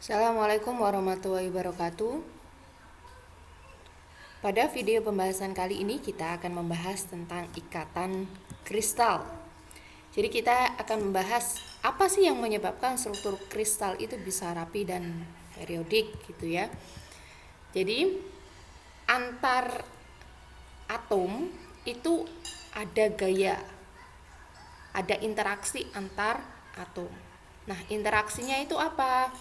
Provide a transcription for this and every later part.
Assalamualaikum warahmatullahi wabarakatuh. Pada video pembahasan kali ini kita akan membahas tentang ikatan kristal. Jadi kita akan membahas apa sih yang menyebabkan struktur kristal itu bisa rapi dan periodik gitu ya. Jadi antar atom itu ada gaya, ada interaksi antar atom. Nah, interaksinya itu apa?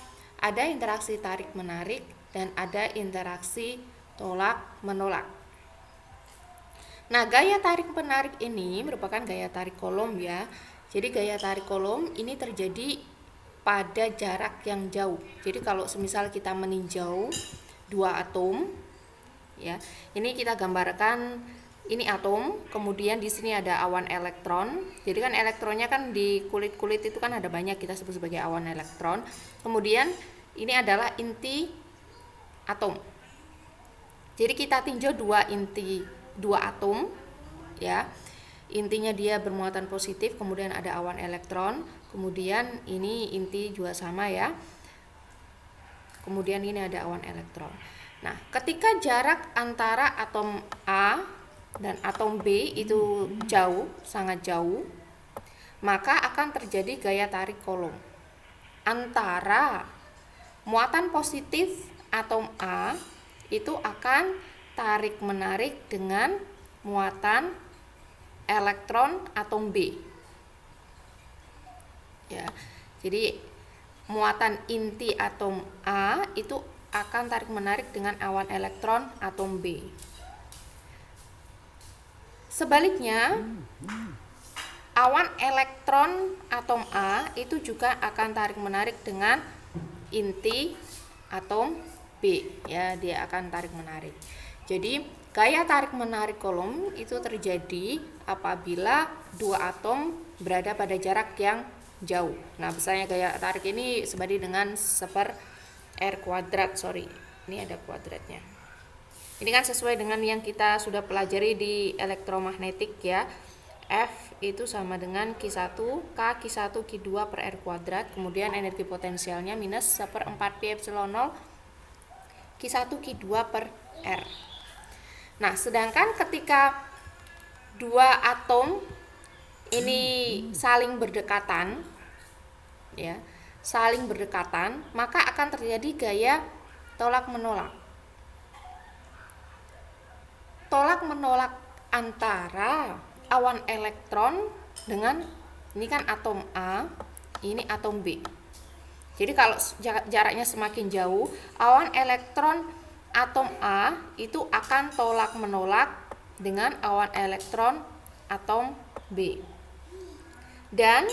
Ada interaksi tarik-menarik dan ada interaksi tolak-menolak. Nah, gaya tarik-menarik ini merupakan gaya tarik Coulomb ya. Jadi gaya tarik Coulomb ini terjadi pada jarak yang jauh. Jadi kalau semisal kita meninjau dua atom ya. Ini kita gambarkan ini atom, kemudian di sini ada awan elektron. Jadi kan elektronnya kan di kulit-kulit itu kan ada banyak, kita sebut sebagai awan elektron. Kemudian ini adalah inti atom. Jadi kita tinjau dua atom ya. Intinya dia bermuatan positif, kemudian ada awan elektron, kemudian ini inti juga sama ya. Kemudian ini ada awan elektron. Nah, ketika jarak antara atom A dan atom B itu jauh, sangat jauh, maka akan terjadi gaya tarik Coulomb antara muatan positif atom A itu akan tarik menarik dengan muatan elektron atom B ya. Jadi muatan inti atom A itu akan tarik menarik dengan awan elektron atom B. Sebaliknya, awan elektron atom A itu juga akan tarik menarik dengan inti atom B ya, dia akan tarik menarik. Jadi gaya tarik menarik Coulomb itu terjadi apabila dua atom berada pada jarak yang jauh. Nah, misalnya gaya tarik ini sebanding dengan 1/r², ini ada kuadratnya. Ini kan sesuai dengan yang kita sudah pelajari di elektromagnetik ya. F itu sama dengan Q1 K Q1 Q2 per R², kemudian energi potensialnya minus 1/4 pi epsilon 0 Q1 Q2 per R. Nah, sedangkan ketika dua atom ini saling berdekatan ya, saling berdekatan, maka akan terjadi gaya tolak-menolak. Tolak-menolak antara awan elektron dengan ini kan atom A, ini atom B. Jadi kalau jaraknya semakin jauh, awan elektron atom A itu akan tolak-menolak dengan awan elektron atom B. Dan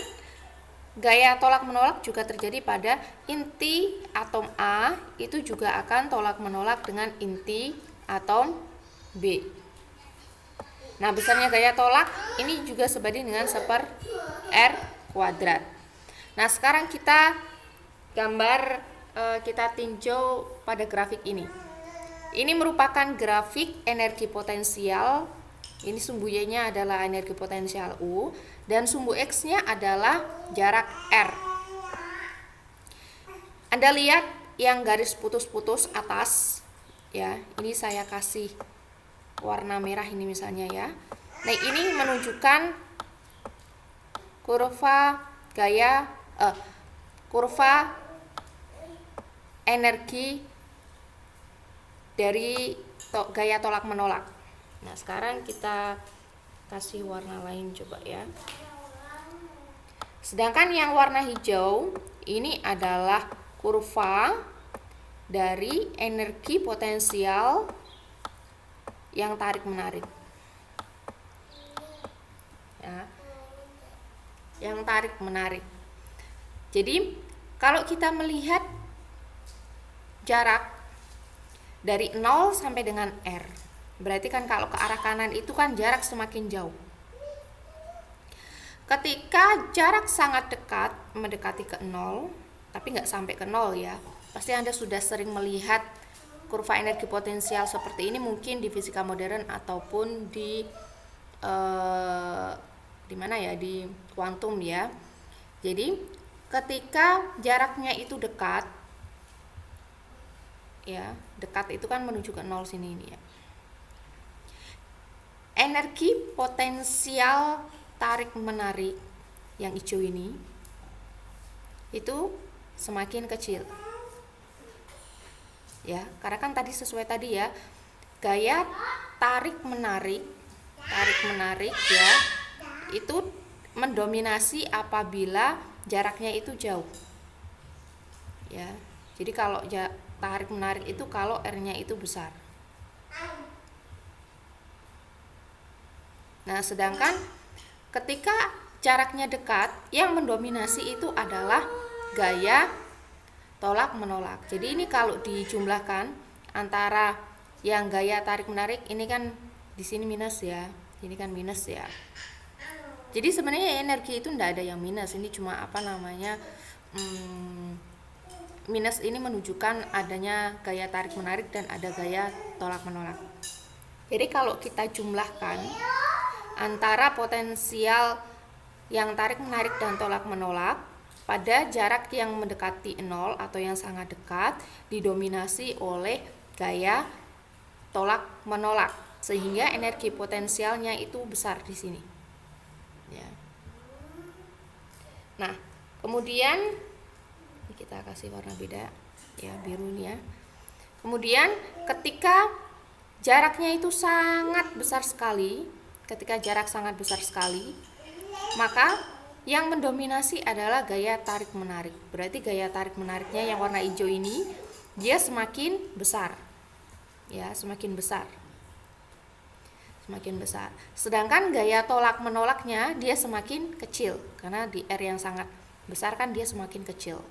gaya tolak-menolak juga terjadi pada inti atom A itu juga akan tolak-menolak dengan inti atom B. Nah, besarnya gaya tolak ini juga sebanding dengan 1/r². Nah, sekarang kita kita tinjau pada grafik ini. Ini merupakan grafik energi potensial. Ini sumbu Y-nya adalah energi potensial U dan sumbu X-nya adalah jarak R. Anda lihat yang garis putus-putus atas ya. Ini saya kasih warna merah ini misalnya ya. Nah, ini menunjukkan kurva energi dari gaya tolak menolak. Nah, sekarang kita kasih warna lain coba ya. Sedangkan yang warna hijau ini adalah kurva dari energi potensial yang tarik menarik ya, yang tarik menarik. Jadi kalau kita melihat jarak dari 0 sampai dengan R, berarti kan kalau ke arah kanan itu kan jarak semakin jauh. Ketika jarak sangat dekat, mendekati ke 0, tapi nggak sampai ke 0 ya, pasti Anda sudah sering melihat kurva energi potensial seperti ini mungkin di fisika modern ataupun di mana ya, di kuantum ya. Jadi ketika jaraknya itu dekat, ya, dekat itu kan menuju ke 0 sini ini ya. Energi potensial tarik menarik yang hijau ini itu semakin kecil. Ya, karena kan tadi sesuai tadi ya, gaya tarik menarik ya, itu mendominasi apabila jaraknya itu jauh. Ya. Jadi kalau tarik menarik itu kalau R-nya itu besar. Nah, sedangkan ketika jaraknya dekat, yang mendominasi itu adalah gaya tolak menolak. Jadi ini kalau dijumlahkan antara yang gaya tarik menarik ini kan di sini minus ya, ini kan minus ya. Jadi sebenarnya energi itu tidak ada yang minus, ini cuma apa namanya minus ini menunjukkan adanya gaya tarik menarik dan ada gaya tolak menolak. Jadi kalau kita jumlahkan antara potensial yang tarik menarik dan tolak menolak pada jarak yang mendekati 0 atau yang sangat dekat didominasi oleh gaya tolak menolak, sehingga energi potensialnya itu besar di sini. Ya. Nah, kemudian kita kasih warna beda ya, biru ini ya. Kemudian ketika jaraknya itu sangat besar sekali, maka yang mendominasi adalah gaya tarik menarik. Berarti gaya tarik menariknya yang warna hijau ini dia semakin besar. Ya, semakin besar. Sedangkan gaya tolak menolaknya dia semakin kecil, karena di R yang sangat besar kan dia semakin kecil.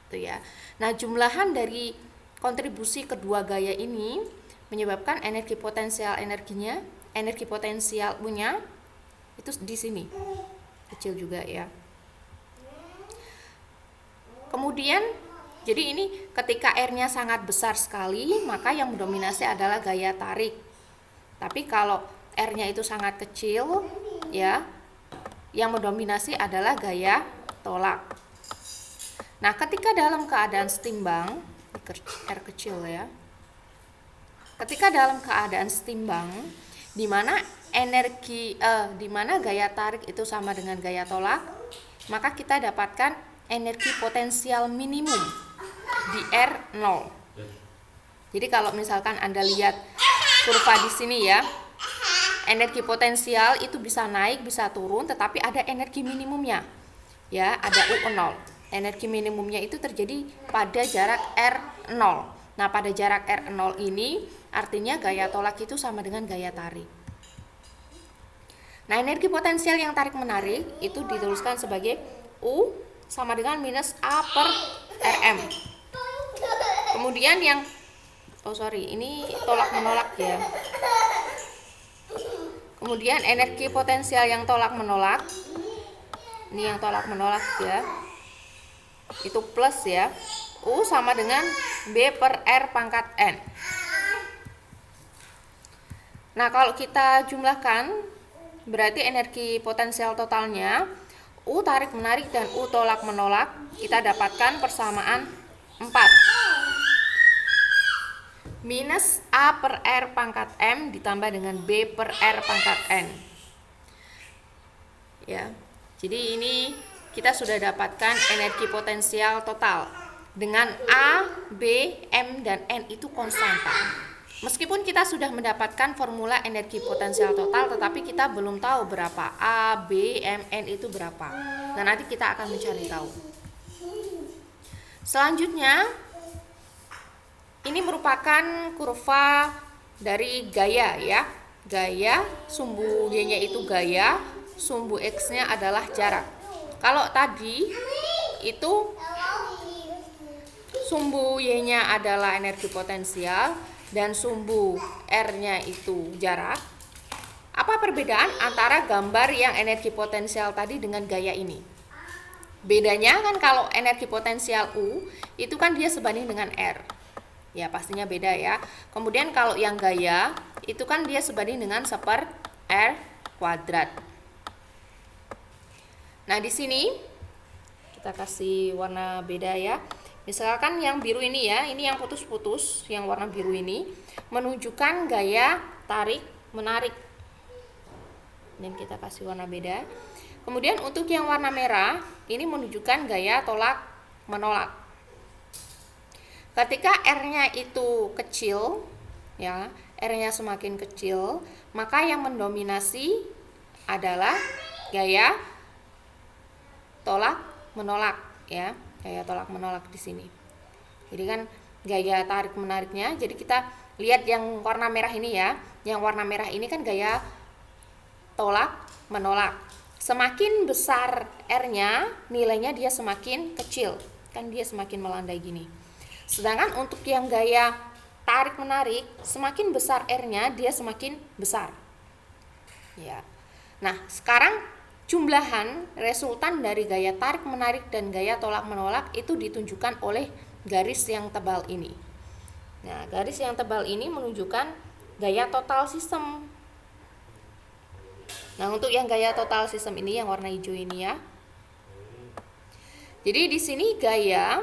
Itu ya. Nah, jumlahan dari kontribusi kedua gaya ini menyebabkan energi potensial U-nya itu di sini kecil juga ya. Kemudian jadi ini ketika R-nya sangat besar sekali, maka yang mendominasi adalah gaya tarik. Tapi kalau R-nya itu sangat kecil ya, yang mendominasi adalah gaya tolak. Nah, ketika dalam keadaan setimbang, R kecil ya. Ketika dalam keadaan setimbang, di mana gaya tarik itu sama dengan gaya tolak, maka kita dapatkan energi potensial minimum di R0. Jadi kalau misalkan Anda lihat kurva di sini ya, energi potensial itu bisa naik, bisa turun, tetapi ada energi minimumnya. Ya, ada U0. Energi minimumnya itu terjadi pada jarak R0. Nah, pada jarak R0 ini artinya gaya tolak itu sama dengan gaya tarik. Nah, energi potensial yang tarik menarik itu dituliskan sebagai U sama dengan minus A per Rm. Kemudian yang ini tolak menolak ya. Kemudian energi potensial yang tolak menolak, ini yang tolak menolak ya, itu plus ya, U sama dengan B per R pangkat N. Nah, kalau kita jumlahkan, berarti energi potensial totalnya U tarik menarik dan U tolak menolak kita dapatkan persamaan 4 minus A per R pangkat M ditambah dengan B per R pangkat N. Ya, jadi ini kita sudah dapatkan energi potensial total dengan A, B, M, dan N itu konstanta. Meskipun kita sudah mendapatkan formula energi potensial total, tetapi kita belum tahu berapa A, B, M, N itu berapa. Nah, nanti kita akan mencari tahu. Selanjutnya, ini merupakan kurva dari gaya ya. Gaya, sumbu Y-nya itu gaya, sumbu X-nya adalah jarak. Kalau tadi itu sumbu Y-nya adalah energi potensial dan sumbu R-nya itu jarak. Apa perbedaan antara gambar yang energi potensial tadi dengan gaya ini? Bedanya kan kalau energi potensial U itu kan dia sebanding dengan R. Ya, pastinya beda ya. Kemudian kalau yang gaya itu kan dia sebanding dengan 1/r². Nah, di sini kita kasih warna beda ya. Misalkan yang biru ini ya, ini yang putus-putus, yang warna biru ini menunjukkan gaya tarik menarik. Dan kita kasih warna beda. Kemudian untuk yang warna merah, ini menunjukkan gaya tolak menolak. Ketika R-nya itu kecil, ya, R-nya semakin kecil, maka yang mendominasi adalah gaya tolak menolak, ya. Gaya tolak menolak di sini. Jadi kan gaya tarik menariknya. Jadi kita lihat yang warna merah ini ya. Yang warna merah ini kan gaya tolak menolak. Semakin besar R-nya, nilainya dia semakin kecil. Kan dia semakin melandai gini. Sedangkan untuk yang gaya tarik menarik, semakin besar R-nya, dia semakin besar. Ya. Nah, sekarang jumlahan resultan dari gaya tarik menarik dan gaya tolak menolak itu ditunjukkan oleh garis yang tebal ini. Nah, garis yang tebal ini menunjukkan gaya total sistem. Nah, untuk yang gaya total sistem ini yang warna hijau ini ya. Jadi di sini gaya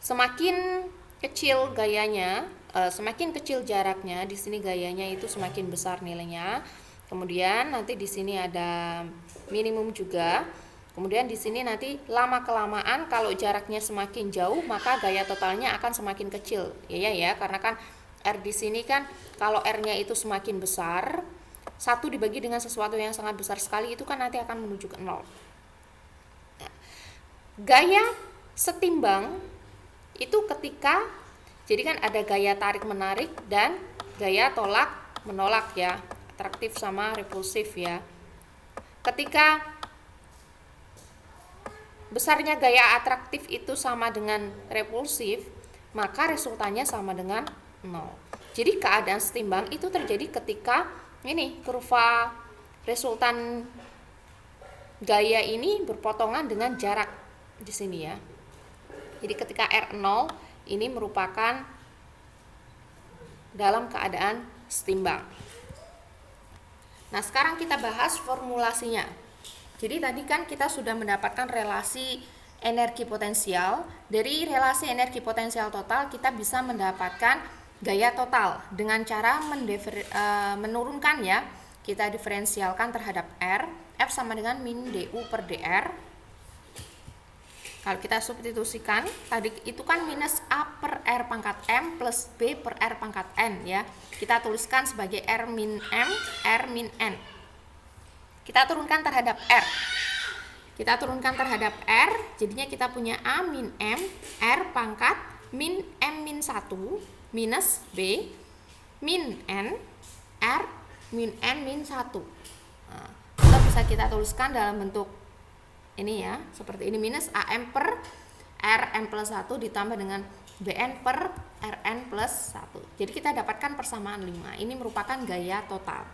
semakin kecil gayanya, semakin kecil jaraknya, di sini gayanya itu semakin besar nilainya. Kemudian nanti di sini ada minimum juga. Kemudian di sini nanti lama kelamaan kalau jaraknya semakin jauh maka gaya totalnya akan semakin kecil. Ya, karena kan R di sini kan kalau R-nya itu semakin besar, 1 dibagi dengan sesuatu yang sangat besar sekali itu kan nanti akan menuju ke 0. Nah, gaya setimbang itu ketika, jadi kan ada gaya tarik menarik dan gaya tolak menolak ya, atraktif sama repulsif ya. Ketika besarnya gaya atraktif itu sama dengan repulsif, maka resultannya sama dengan 0. Jadi keadaan setimbang itu terjadi ketika ini kurva resultan gaya ini berpotongan dengan jarak di sini ya. Jadi ketika R0 ini merupakan dalam keadaan setimbang. Nah, sekarang kita bahas formulasinya. Jadi tadi kan kita sudah mendapatkan relasi energi potensial. Dari relasi energi potensial total kita bisa mendapatkan gaya total dengan cara menurunkan ya. Kita diferensialkan terhadap R. F sama dengan min du per dr. Kalau kita substitusikan, tadi itu kan minus A per R pangkat M plus B per R pangkat N ya. Kita tuliskan sebagai R min M, R min N. Kita turunkan terhadap R. Kita turunkan terhadap R, jadinya kita punya A min M, R pangkat min M min 1 minus B min N, R min N min 1. Nah, itu bisa kita tuliskan dalam bentuk ini ya, seperti ini, minus AM per Rn plus 1 ditambah dengan Bn per Rn plus 1. Jadi kita dapatkan persamaan 5. Ini merupakan gaya total.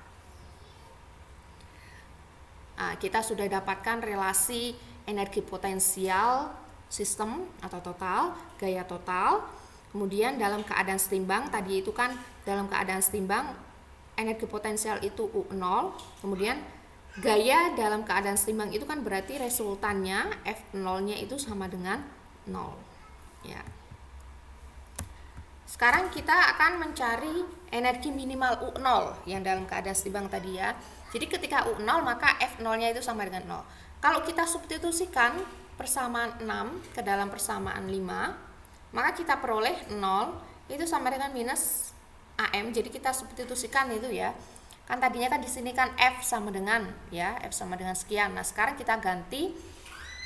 Nah, kita sudah dapatkan relasi energi potensial sistem atau total, gaya total. Kemudian dalam keadaan setimbang, tadi itu kan dalam keadaan setimbang energi potensial itu U0, kemudian gaya dalam keadaan setimbang itu kan berarti resultannya F0-nya itu sama dengan 0 ya. Sekarang kita akan mencari energi minimal U0 yang dalam keadaan setimbang tadi ya. Jadi ketika U0 maka F0-nya itu sama dengan 0. Kalau kita substitusikan persamaan 6 ke dalam persamaan 5, maka kita peroleh 0 itu sama dengan minus AM. Jadi kita substitusikan itu ya. Kan tadinya kan di sini kan F sama dengan ya, F sama dengan sekian. Nah, sekarang kita ganti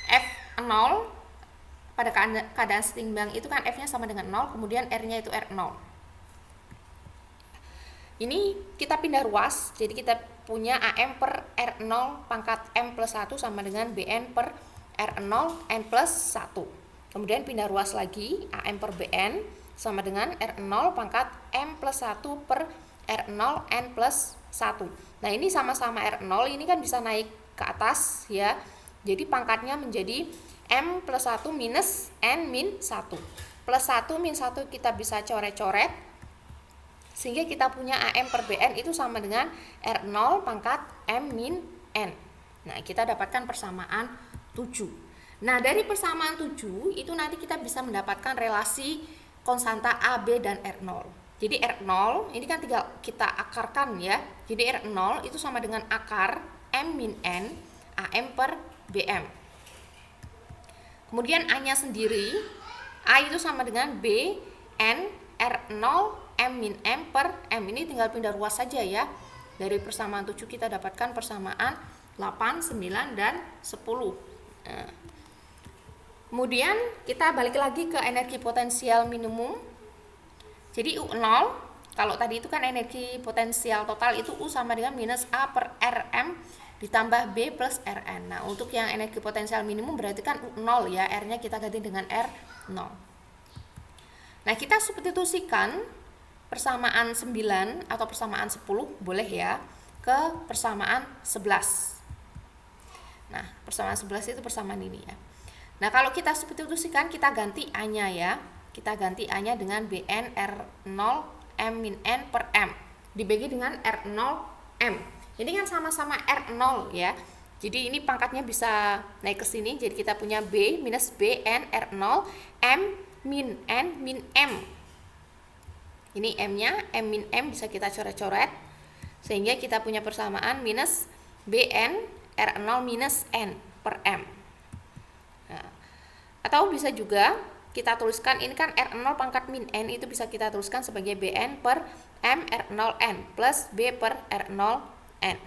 F0 pada keadaan setimbang itu kan F-nya sama dengan 0, kemudian R-nya itu R0. Ini kita pindah ruas, jadi kita punya AM per R0 pangkat M plus 1 sama dengan BN per R0 N plus 1. Kemudian pindah ruas lagi, AM per BN sama dengan R0 pangkat M plus 1 per R0 N plus 1. Nah, ini sama-sama R0, ini kan bisa naik ke atas ya. Jadi pangkatnya menjadi M plus 1 minus N min 1. Plus 1 min 1 kita bisa coret-coret, sehingga kita punya AM per BN itu sama dengan R0 pangkat M min N. Nah, kita dapatkan persamaan 7. Nah, dari persamaan 7 itu nanti kita bisa mendapatkan relasi konstanta A, B, dan R0. Jadi R0 ini kan tinggal kita akarkan ya. Jadi R0 itu sama dengan akar M min N AM per BM. Kemudian A-nya sendiri, A itu sama dengan B N R0 M min M per M. Ini tinggal pindah ruas saja ya. Dari persamaan 7 kita dapatkan persamaan 8, 9, dan 10. Nah, kemudian kita balik lagi ke energi potensial minimum. Jadi U0, kalau tadi itu kan energi potensial total itu U sama dengan minus A per Rm ditambah B plus Rn. Nah, untuk yang energi potensial minimum berarti kan U0 ya, R-nya kita ganti dengan R0. Nah, kita substitusikan persamaan 9 atau persamaan 10 boleh ya ke persamaan 11. Nah, persamaan 11 itu persamaan ini ya. Nah, kalau kita substitusikan, kita ganti A-nya ya. Kita ganti A-nya dengan Bn R0 M min N per M dibagi dengan R0 M. Ini kan sama-sama R0 ya. Jadi ini pangkatnya bisa naik ke sini. Jadi kita punya B minus Bn R0 M min N min M. Ini M-nya, M min M bisa kita coret-coret. Sehingga kita punya persamaan minus Bn R0 minus N per M. Nah, atau bisa juga kita tuliskan, ini kan R0 pangkat min N itu bisa kita tuliskan sebagai Bn per M R0N plus B per R0N.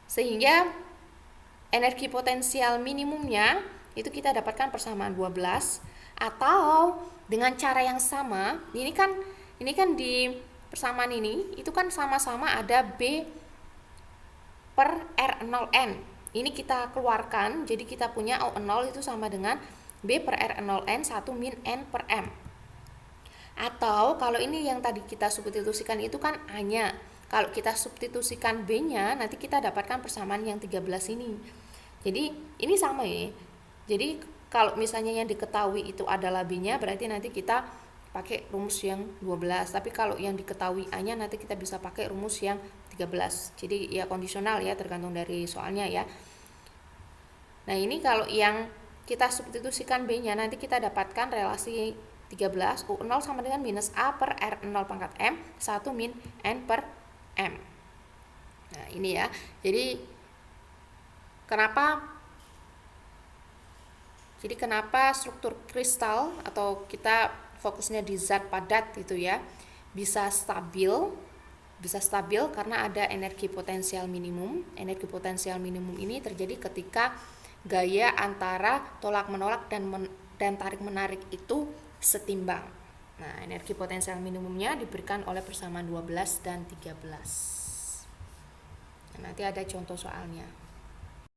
Sehingga energi potensial minimumnya itu kita dapatkan persamaan 12. Atau dengan cara yang sama, ini kan di persamaan ini itu kan sama-sama ada B per R0N. Ini kita keluarkan, jadi kita punya O0 itu sama dengan B per R0N 1 min N per M. Atau kalau ini yang tadi kita substitusikan itu kan A-nya. Kalau kita substitusikan B-nya, nanti kita dapatkan persamaan yang 13 ini. Jadi ini sama ya. Jadi kalau misalnya yang diketahui itu adalah B-nya, berarti nanti kita pakai rumus yang 12. Tapi kalau yang diketahui A-nya, nanti kita bisa pakai rumus yang 13. Jadi ya kondisional ya, tergantung dari soalnya ya. Nah, ini kalau yang kita substitusikan B-nya, nanti kita dapatkan relasi 13, U0 sama dengan minus A per R0 pangkat M 1 min N per M. Nah, ini ya. Jadi kenapa struktur kristal atau kita fokusnya di zat padat gitu ya, bisa stabil karena ada energi potensial minimum. Energi potensial minimum ini terjadi ketika gaya antara tolak menolak dan tarik menarik itu setimbang. Nah, energi potensial minimumnya diberikan oleh persamaan 12 dan 13. Nah, nanti ada contoh soalnya.